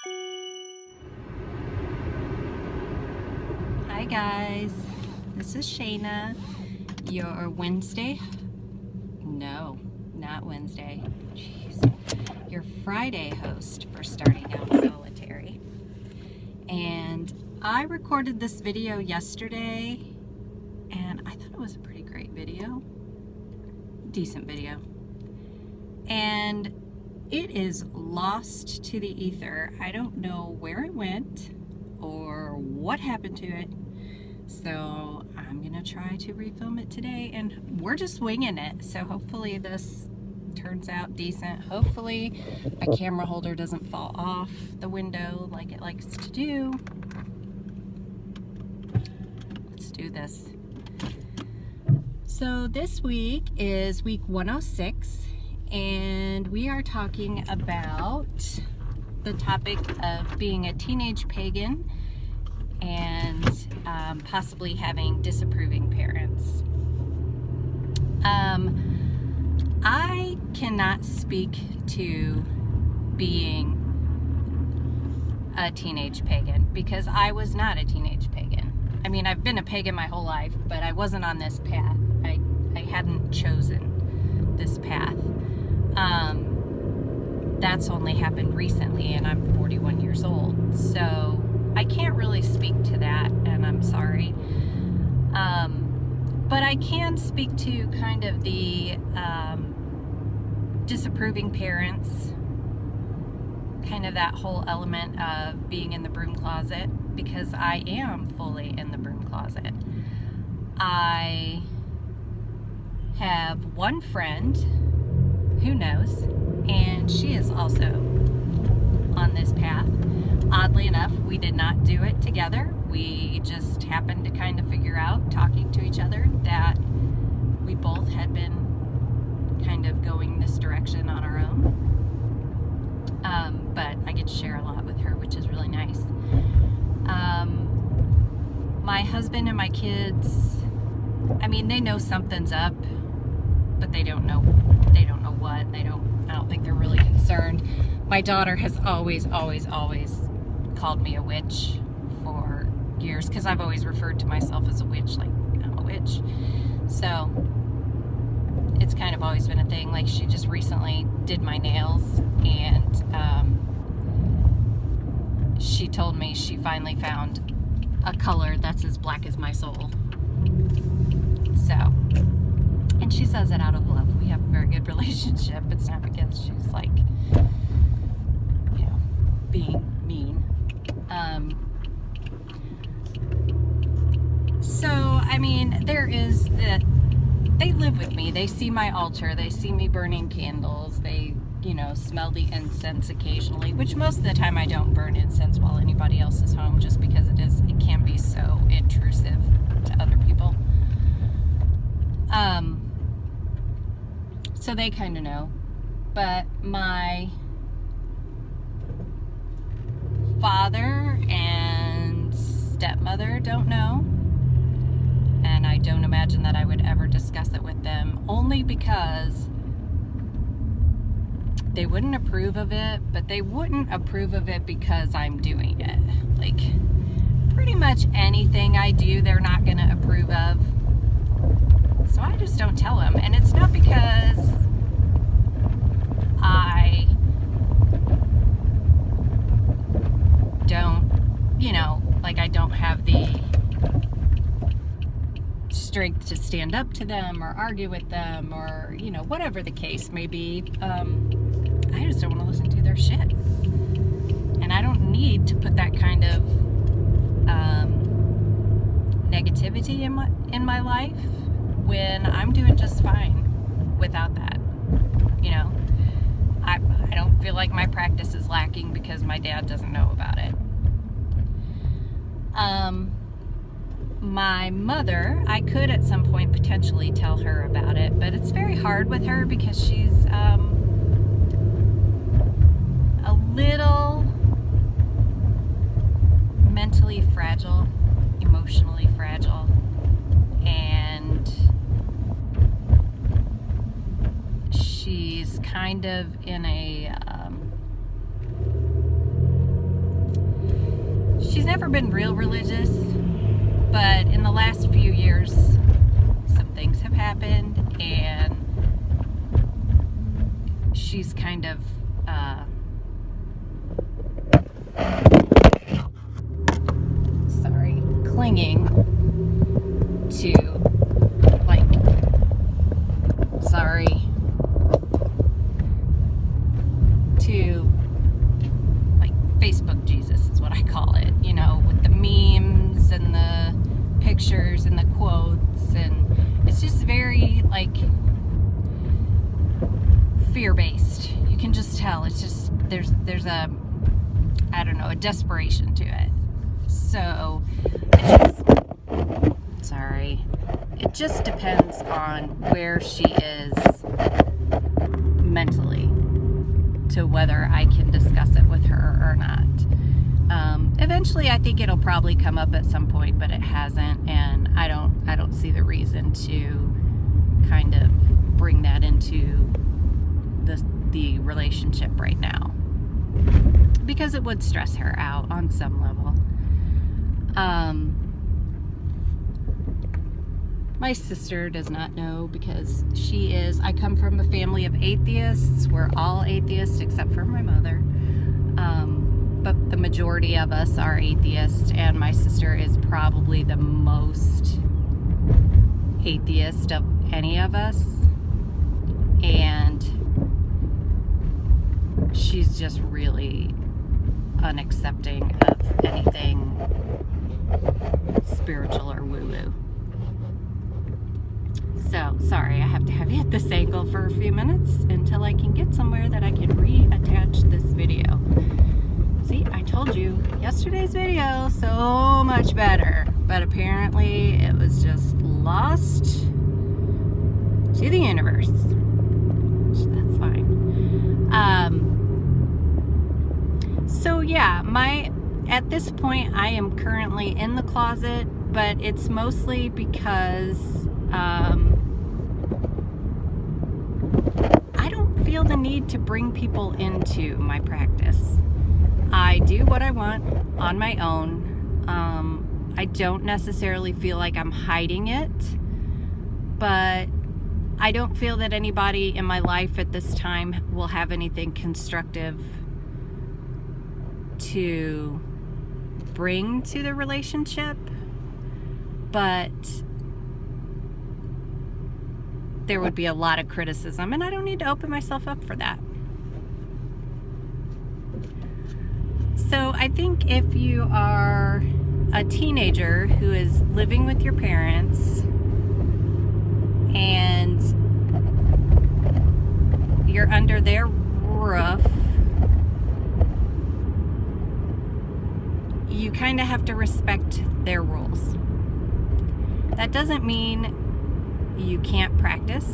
Hi guys, this is Shayna, your your Friday host for Starting Out Solitary. And I recorded this video yesterday and I thought it was a pretty great video, decent video. And it is lost to the ether. I don't know where it went or what happened to it. So I'm gonna try to refilm it today, and we're just winging it. So hopefully this turns out decent. Hopefully my camera holder doesn't fall off the window like it likes to do. Let's do this. So this week is week 106, and we are talking about the topic of being a teenage pagan and possibly having disapproving parents. I cannot speak to being a teenage pagan because I was not a teenage pagan. I mean, I've been a pagan my whole life, but I wasn't on this path. I hadn't chosen this path. That's only happened recently, and I'm 41 years old, so I can't really speak to that, and I'm sorry. But I can speak to kind of the disapproving parents, kind of that whole element of being in the broom closet, because I am fully in the broom closet. I have one friend who knows, and she is also on this path. Oddly enough, we did not do it together. We just happened to kind of figure out, talking to each other, that we both had been kind of going this direction on our own. But I get to share a lot with her, which is really nice. My husband and my kids, I mean, they know something's up, but they don't know what. I don't think they're really concerned. My daughter has always called me a witch for years, because I've always referred to myself as a witch, like I'm a witch. So it's kind of always been a thing. Like, she just recently did my nails, and she told me she finally found a color that's as black as my soul. So, and she says it out of love. We have a very good relationship. It's not because she's like, you know, being mean. So, I mean, there is that. They live with me. They see my altar. They see me burning candles. They, you know, smell the incense occasionally, which most of the time I don't burn incense while anybody else is home, just because it can be so intrusive to other people. So they kind of know. But my father and stepmother don't know. And I don't imagine that I would ever discuss it with them, only because they wouldn't approve of it, but they wouldn't approve of it because I'm doing it. Like, pretty much anything I do, they're not going to approve of. So I just don't tell them. And it's not because I don't, you know, like I don't have the strength to stand up to them or argue with them, or, you know, whatever the case may be. I just don't want to listen to their shit. And I don't need to put that kind of negativity in my life when I'm doing just fine without that. You know, I don't feel like my practice is lacking because my dad doesn't know about it. My mother, I could at some point potentially tell her about it, but it's very hard with her because she's a little mentally fragile, emotionally fragile, and she's kind of in a she's never been real religious, but in the last few years, some things have happened, and she's kind of, clinging to, like, Facebook Jesus is what I call it, you know, with the memes and the pictures and the quotes, and it's just very, like, fear-based. You can just tell it's just, there's a, I don't know, a desperation to it. So, it just depends on where she is mentally to whether I can discuss it with her or not. Eventually, I think it'll probably come up at some point, but it hasn't, and I don't see the reason to kind of bring that into the relationship right now, because it would stress her out on some level. My sister does not know, because I come from a family of atheists. We're all atheists except for my mother. But the majority of us are atheists, and my sister is probably the most atheist of any of us. And she's just really unaccepting of anything spiritual or woo-woo. So, sorry, I have to have you at this angle for a few minutes until I can get somewhere that I can reattach this video. See, I told you, yesterday's video, so much better. But apparently, it was just lost to the universe. That's fine. So yeah, at this point, I am currently in the closet, but it's mostly because I don't feel the need to bring people into my practice. I do what I want on my own. I don't necessarily feel like I'm hiding it, but I don't feel that anybody in my life at this time will have anything constructive to bring to the relationship, but there would be a lot of criticism, and I don't need to open myself up for that. So I think if you are a teenager who is living with your parents and you're under their roof, you kind of have to respect their rules. That doesn't mean you can't practice.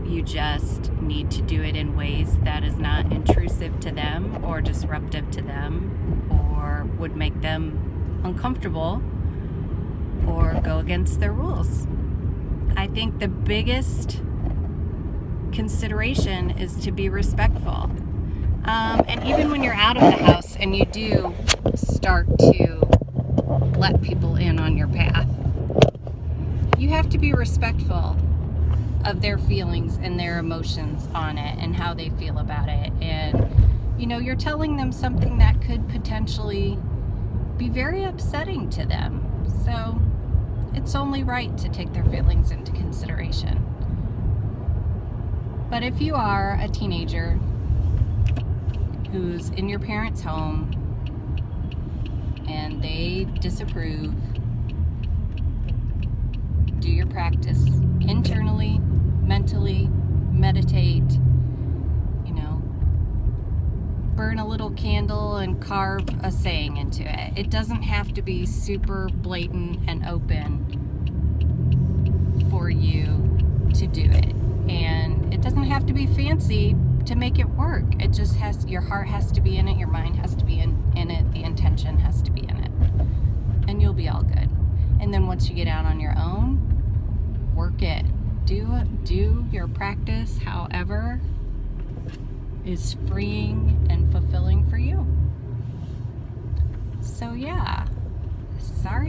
You just need to do it in ways that is not intrusive to them or disruptive to them or would make them uncomfortable or go against their rules. I think the biggest consideration is to be respectful. And even when you're out of the house and you do start to let people in on your path, you have to be respectful of their feelings and their emotions on it and how they feel about it. And, you know, you're telling them something that could potentially be very upsetting to them. So it's only right to take their feelings into consideration. But if you are a teenager who's in your parents' home and they disapprove, do your practice internally, mentally, meditate, you know, burn a little candle and carve a saying into it. It doesn't have to be super blatant and open for you to do it. And it doesn't have to be fancy to make it work. It just has, your heart has to be in it, your mind has to be in it, the intention has to be in it. And you'll be all good. And then once you get out on your own, work it. Do your practice however is freeing and fulfilling for you.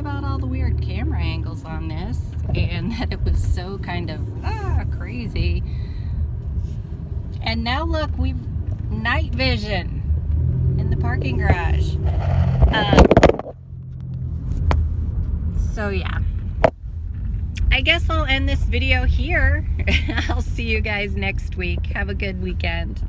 about all the weird camera angles on this, and that it was so kind of crazy. And now look, we've night vision in the parking garage. So yeah, I guess I'll end this video here. I'll see you guys next week. Have a good weekend.